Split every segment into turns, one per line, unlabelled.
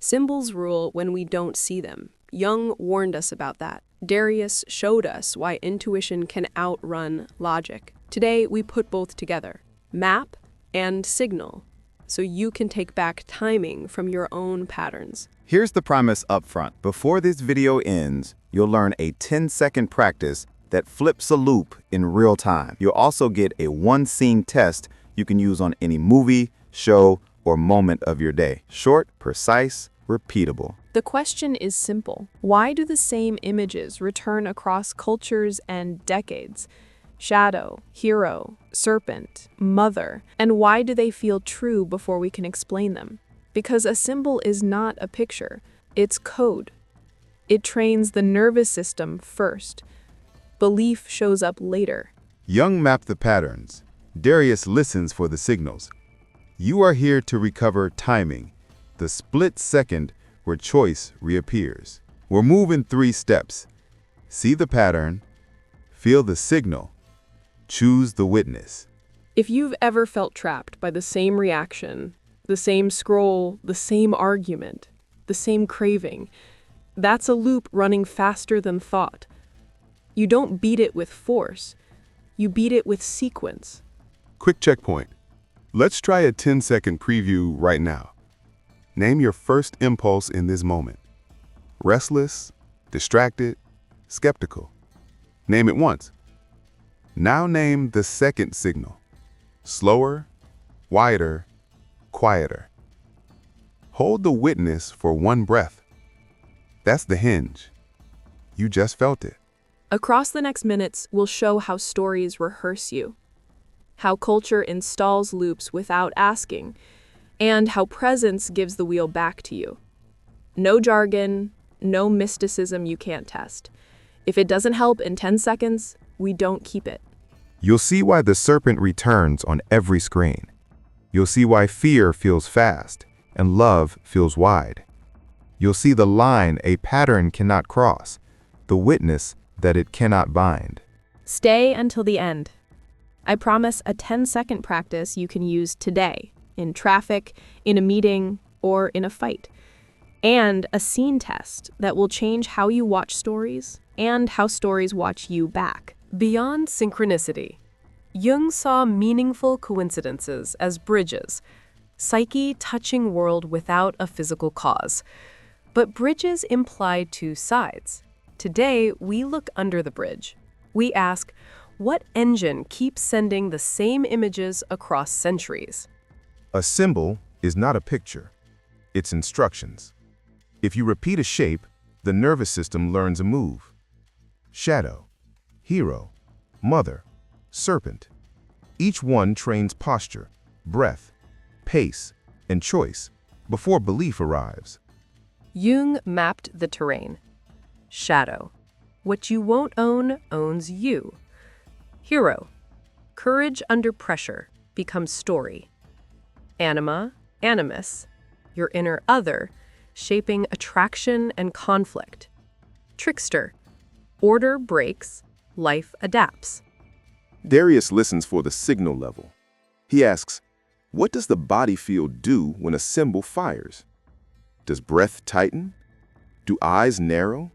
Symbols rule when we don't see them. Jung warned us about that. Darius showed us why intuition can outrun logic. Today, we put both together, map and signal, so you can take back timing from your own patterns.
Here's the promise up front. Before this video ends, you'll learn a 10-second practice that flips a loop in real time. You'll also get a one-scene test you can use on any movie, show, or moment of your day. Short, precise, repeatable.
The question is simple. Why do the same images return across cultures and decades? Shadow, hero, serpent, mother. And why do they feel true before we can explain them? Because a symbol is not a picture, it's code. It trains the nervous system first. Belief shows up later.
Jung mapped the patterns. Darius listens for the signals. You are here to recover timing, the split second where choice reappears. We'll move in 3 steps. See the pattern, feel the signal, choose the witness.
If you've ever felt trapped by the same reaction, the same scroll, the same argument, the same craving, that's a loop running faster than thought. You don't beat it with force, you beat it with sequence.
Quick checkpoint. Let's try a 10-second preview right now. Name your first impulse in this moment. Restless, distracted, skeptical. Name it once. Now name the second signal. Slower, wider, quieter. Hold the witness for 1 breath. That's the hinge. You just felt it.
Across the next minutes, we'll show how stories rehearse you, how culture installs loops without asking, and how presence gives the wheel back to you. No jargon, no mysticism you can't test. If it doesn't help in 10 seconds, we don't keep it.
You'll see why the serpent returns on every screen. You'll see why fear feels fast and love feels wide. You'll see the line a pattern cannot cross, the witness that it cannot bind.
Stay until the end. I promise a 10-second practice you can use today, in traffic, in a meeting, or in a fight. And a scene test that will change how you watch stories and how stories watch you back. Beyond synchronicity, Jung saw meaningful coincidences as bridges, psyche touching world without a physical cause. But bridges imply 2 sides. Today, we look under the bridge. We ask, what engine keeps sending the same images across centuries?
A symbol is not a picture. It's instructions. If you repeat a shape, the nervous system learns a move. Shadow, hero, mother, serpent. Each one trains posture, breath, pace, and choice before belief arrives.
Jung mapped the terrain. Shadow. What you won't own owns you. Hero. Courage under pressure becomes story. Anima, animus. Your inner other, shaping attraction and conflict. Trickster. Order breaks, life adapts.
Darius listens for the signal level. He asks, what does the body field do when a symbol fires? Does breath tighten? Do eyes narrow?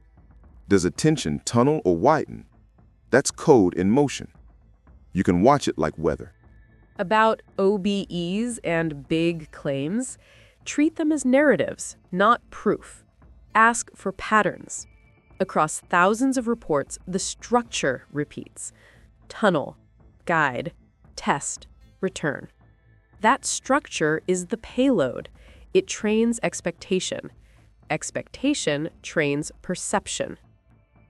Does attention tunnel or widen? That's code in motion. You can watch it like weather.
About OBEs and big claims, treat them as narratives, not proof. Ask for patterns. Across thousands of reports, the structure repeats. Tunnel, guide, test, return. That structure is the payload. It trains expectation. Expectation trains perception.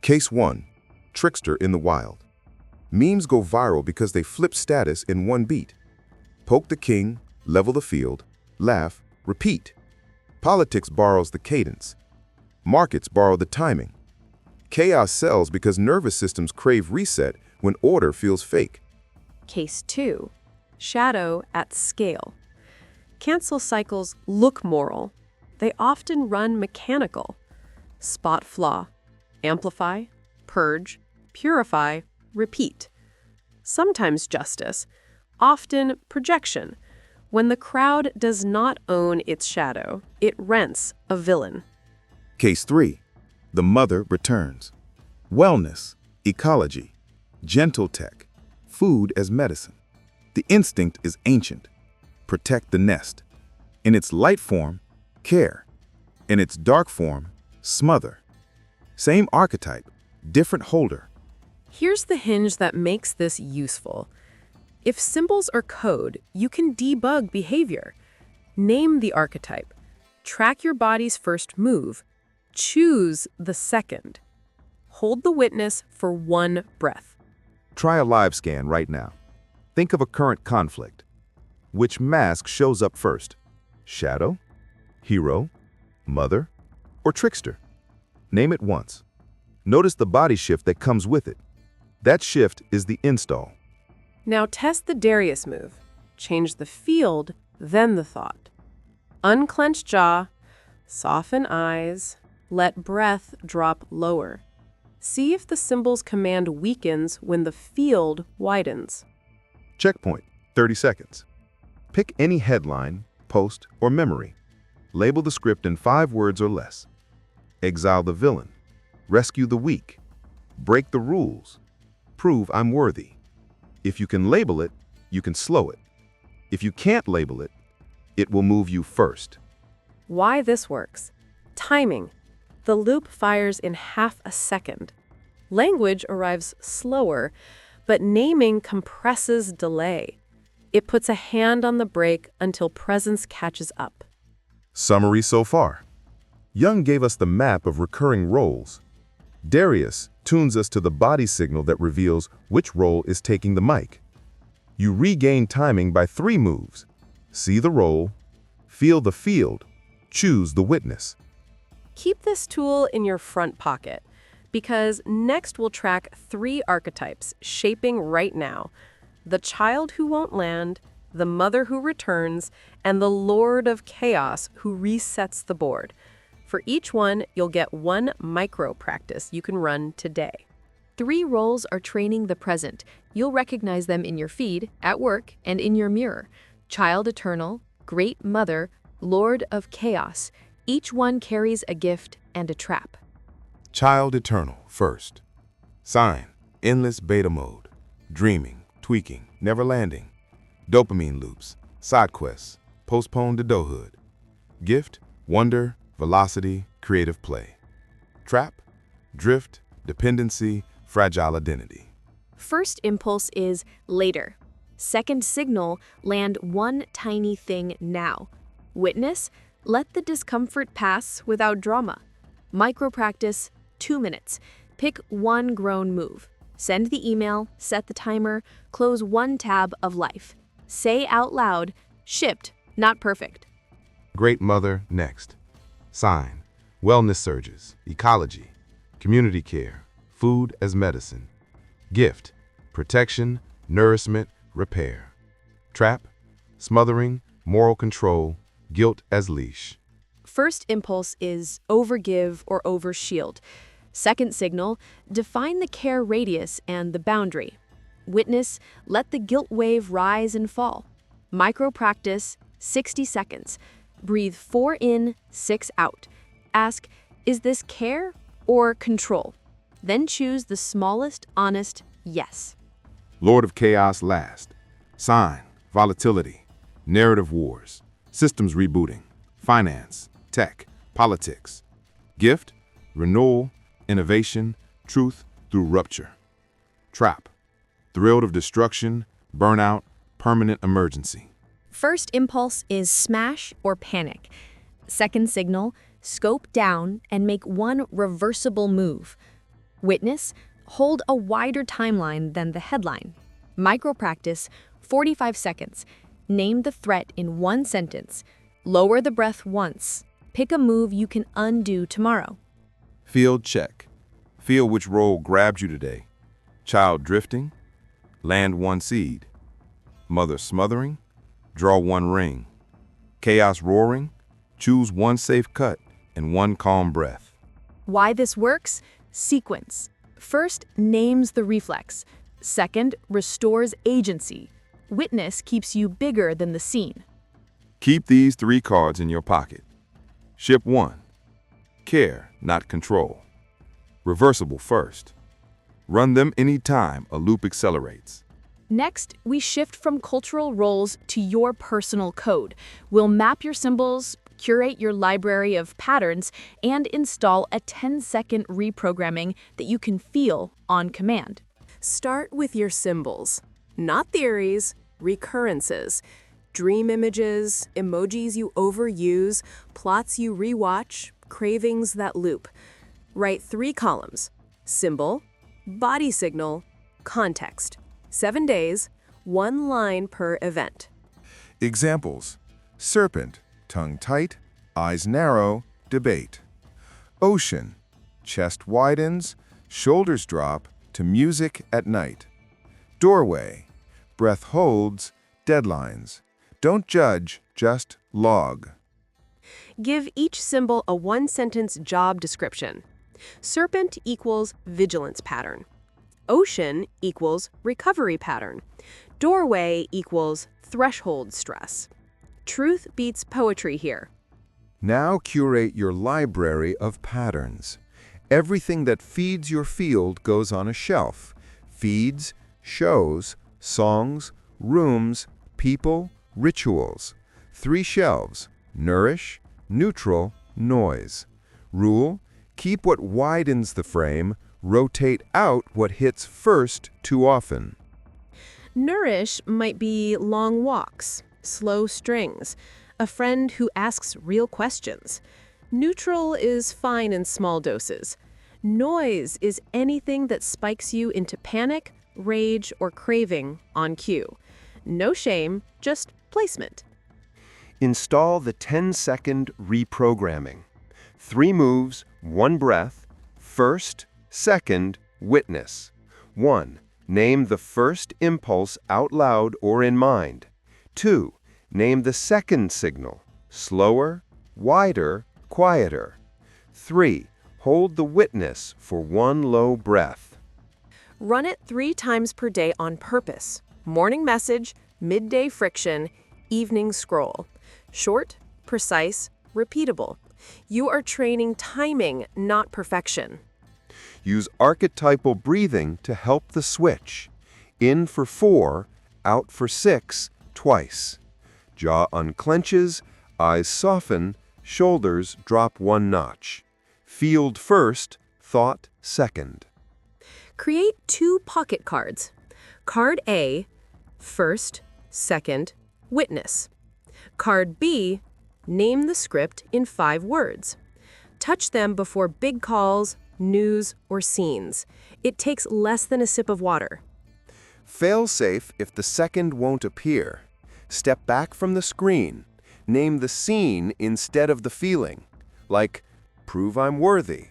Case 1, Trickster in the Wild. Memes go viral because they flip status in 1 beat. Poke the king, level the field, laugh, repeat. Politics borrows the cadence. Markets borrow the timing. Chaos sells because nervous systems crave reset when order feels fake.
Case 2, shadow at scale. Cancel cycles look moral. They often run mechanical. Spot flaw, amplify, purge, purify, repeat. Sometimes justice, often projection. When the crowd does not own its shadow, it rents a villain.
Case 3. The mother returns. Wellness, ecology, gentle tech, food as medicine. The instinct is ancient. Protect the nest. In its light form, care. In its dark form, smother. Same archetype, different holder.
Here's the hinge that makes this useful. If symbols are code, you can debug behavior. Name the archetype. Track your body's first move. Choose the second. Hold the witness for 1 breath.
Try a live scan right now. Think of a current conflict. Which mask shows up first? Shadow, hero, mother, or trickster? Name it once. Notice the body shift that comes with it. That shift is the install.
Now test the Darius move. Change the field, then the thought. Unclench jaw, soften eyes, let breath drop lower. See if the symbol's command weakens when the field widens.
Checkpoint, 30 seconds. Pick any headline, post, or memory. Label the script in 5 words or less. Exile the villain. Rescue the weak. Break the rules. Prove I'm worthy. If you can label it, you can slow it. If you can't label it, it will move you first.
Why this works? Timing. The loop fires in half a second. Language arrives slower, but naming compresses delay. It puts a hand on the brake until presence catches up.
Summary so far. Jung gave us the map of recurring roles. Darius tunes us to the body signal that reveals which role is taking the mic. You regain timing by 3 moves. See the role, feel the field, choose the witness.
Keep this tool in your front pocket, because next we'll track 3 archetypes shaping right now: the child who won't land, the mother who returns, and the lord of chaos who resets the board. For each one, you'll get 1 micro practice you can run today.
3 roles are training the present. You'll recognize them in your feed, at work, and in your mirror. Child eternal, great mother, lord of chaos. Each one carries a gift and a trap.
Child eternal first. Sign, endless beta mode. Dreaming, tweaking, never landing. Dopamine loops, side quests, postponed adulthood. Gift, wonder, velocity, creative play. Trap, drift, dependency, fragile identity.
First impulse is later. Second signal, land one tiny thing now. Witness, let the discomfort pass without drama. Micro practice, 2 minutes. Pick 1 grown move. Send the email, set the timer, close 1 tab of life. Say out loud, shipped, not perfect.
Great mother next. Sign, wellness surges, ecology, community care, food as medicine. Gift, protection, nourishment, repair. Trap, smothering, moral control, guilt as leash.
First impulse is overgive or overshield. Second signal, define the care radius and the boundary. Witness, let the guilt wave rise and fall. Micro practice, 60 seconds. Breathe 4 in, 6 out. Ask, is this care or control? Then choose the smallest, honest yes.
Lord of chaos last. Sign, volatility, narrative wars, systems rebooting, finance, tech, politics. Gift, renewal, innovation, truth through rupture. Trap, thrilled of destruction, burnout, permanent emergency.
First impulse is smash or panic. Second signal, scope down and make 1 reversible move. Witness, hold a wider timeline than the headline. Micro practice, 45 seconds. Name the threat in 1 sentence. Lower the breath once. Pick a move you can undo tomorrow.
Field check. Feel which role grabs you today. Child drifting, land 1 seed. Mother smothering, draw 1 ring. Chaos roaring, choose 1 safe cut and 1 calm breath.
Why this works? Sequence. First, names the reflex. Second, restores agency. Witness keeps you bigger than the scene.
Keep these 3 cards in your pocket. Ship 1. Care, not control. Reversible first. Run them anytime a loop accelerates.
Next, we shift from cultural roles to your personal code. We'll map your symbols, curate your library of patterns, and install a 10-second reprogramming that you can feel on command.
Start with your symbols, not theories, recurrences. Dream images, emojis you overuse, plots you rewatch, cravings that loop. Write 3 columns: symbol, body signal, context. 7 days, 1 line per event.
Examples: Serpent, tongue tight, eyes narrow, debate. Ocean, chest widens, shoulders drop to music at night. Doorway, breath holds, deadlines. Don't judge, just log.
Give each symbol a 1-sentence job description. Serpent equals vigilance pattern. Ocean equals recovery pattern. Doorway equals threshold stress. Truth beats poetry here.
Now curate your library of patterns. Everything that feeds your field goes on a shelf. Feeds, shows, songs, rooms, people, rituals. 3 shelves: nourish, neutral, noise. Rule: keep what widens the frame, rotate out what hits first too often.
Nourish might be long walks, slow strings, a friend who asks real questions. Neutral is fine in small doses. Noise is anything that spikes you into panic, rage, or craving on cue. No shame, just placement.
Install the 10-second reprogramming. 3 moves, 1 breath. First, second, witness. 1. Name the first impulse out loud or in mind. 2. Name the second signal. Slower, wider, quieter. 3. Hold the witness for 1 low breath.
Run it 3 times per day on purpose. Morning message, midday friction, evening scroll. Short, precise, repeatable. You are training timing, not perfection.
Use archetypal breathing to help the switch. In for 4, out for 6, twice. Jaw unclenches, eyes soften, shoulders drop 1 notch. Field first, thought second.
Create 2 pocket cards. Card A, first, second, witness. Card B, name the script in 5 words. Touch them before big calls, news, or scenes. It takes less than a sip of water.
Fail safe if the second won't appear. Step back from the screen. Name the scene instead of the feeling. Like, prove I'm worthy.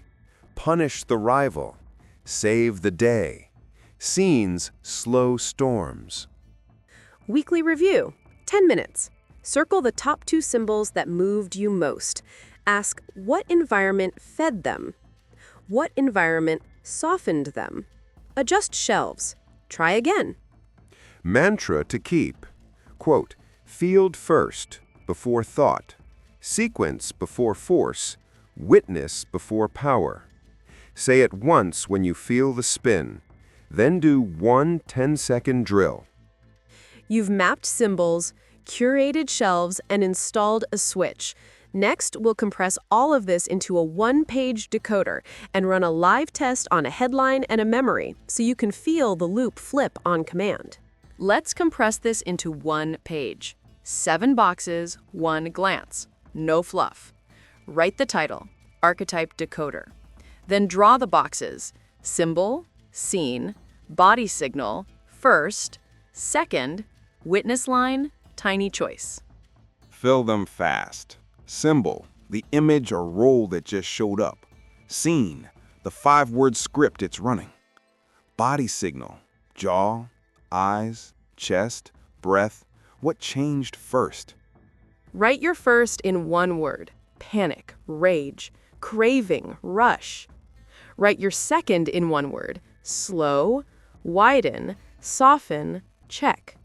Punish the rival. Save the day. Scenes, slow storms.
Weekly review, 10 minutes. Circle the top 2 symbols that moved you most. Ask what environment fed them. What environment softened them? Adjust shelves. Try again.
Mantra to keep. Quote, field first, before thought. Sequence before force. Witness before power. Say it once when you feel the spin. Then do 1 10-second drill.
You've mapped symbols, curated shelves, and installed a switch. Next, we'll compress all of this into a 1-page decoder and run a live test on a headline and a memory so you can feel the loop flip on command.
Let's compress this into 1 page. 7 boxes, 1 glance. No fluff. Write the title, Archetype Decoder. Then draw the boxes, symbol, scene, body signal, first, second, witness line, tiny choice.
Fill them fast. Symbol, the image or role that just showed up. Scene, the 5-word script it's running. Body signal, jaw, eyes, chest, breath. What changed first?
Write your first in 1 word: panic, rage, craving, rush. Write your second in 1 word: slow, widen, soften, check.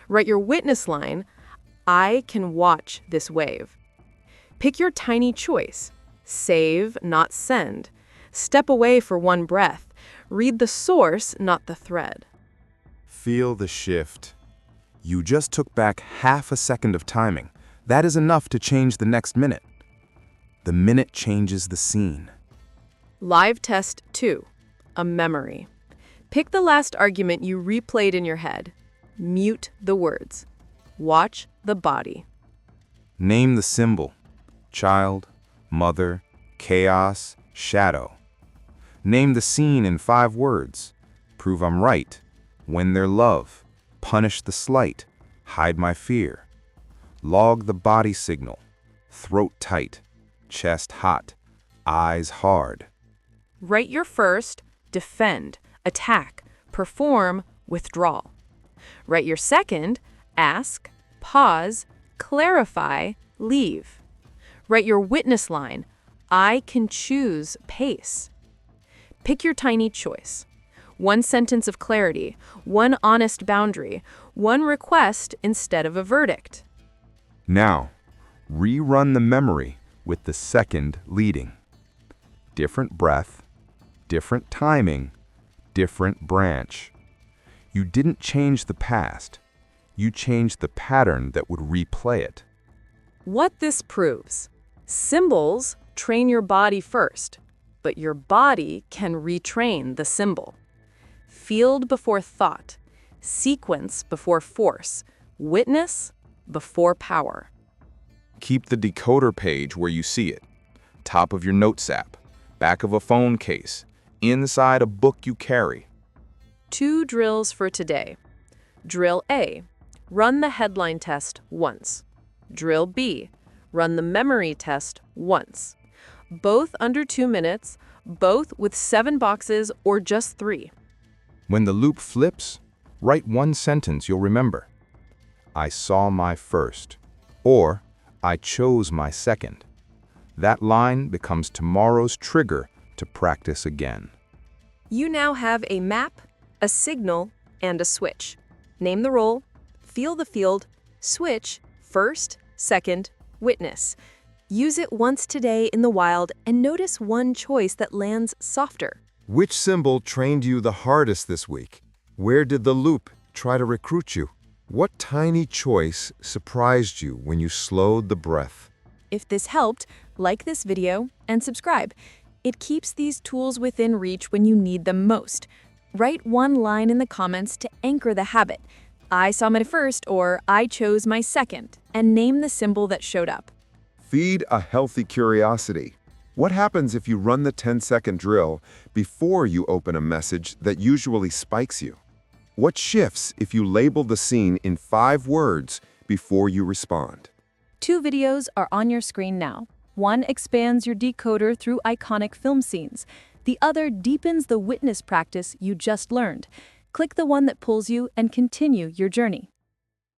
Write your witness line: I can watch this wave. Pick your tiny choice. Save, not send. Step away for one breath. Read the source, not the thread.
Feel the shift. You just took back half a second of timing. That is enough to change the next minute. The minute changes the scene.
Live test 2. A memory. Pick the last argument you replayed in your head. Mute the words. Watch the body.
Name the symbol. Child, mother, chaos, shadow. Name the scene in 5 words. Prove I'm right. Win their love. Punish the slight. Hide my fear. Log the body signal. Throat tight. Chest hot. Eyes hard.
Write your first, defend, attack, perform, withdraw. Write your second, ask, pause, clarify, leave. Write your witness line, I can choose pace. Pick your tiny choice. 1 sentence of clarity, 1 honest boundary, 1 request instead of a verdict.
Now, rerun the memory with the second leading. Different breath, different timing, different branch. You didn't change the past. You changed the pattern that would replay it.
What this proves: symbols train your body first, but your body can retrain the symbol. Field before thought, sequence before force, witness before power.
Keep the decoder page where you see it. Top of your notes app, back of a phone case, inside a book you carry.
2 drills for today. Drill A. Run the headline test once. Drill B. Run the memory test once. Both under 2 minutes, both with 7 boxes or just 3.
When the loop flips, write 1 sentence you'll remember. I saw my first, or I chose my second. That line becomes tomorrow's trigger to practice again.
You now have a map, a signal, and a switch. Name the role, feel the field, switch, first, second, witness. Use it once today in the wild and notice one choice that lands softer.
Which symbol trained you the hardest this week? Where did the loop try to recruit you? What tiny choice surprised you when you slowed the breath?
If this helped, like this video and subscribe. It keeps these tools within reach when you need them most. Write 1 line in the comments to anchor the habit. I saw my first or I chose my second, and name the symbol that showed up.
Feed a healthy curiosity. What happens if you run the 10-second drill before you open a message that usually spikes you? What shifts if you label the scene in 5 words before you respond?
2 videos are on your screen now. One expands your decoder through iconic film scenes. The other deepens the witness practice you just learned. Click the one that pulls you and continue your journey.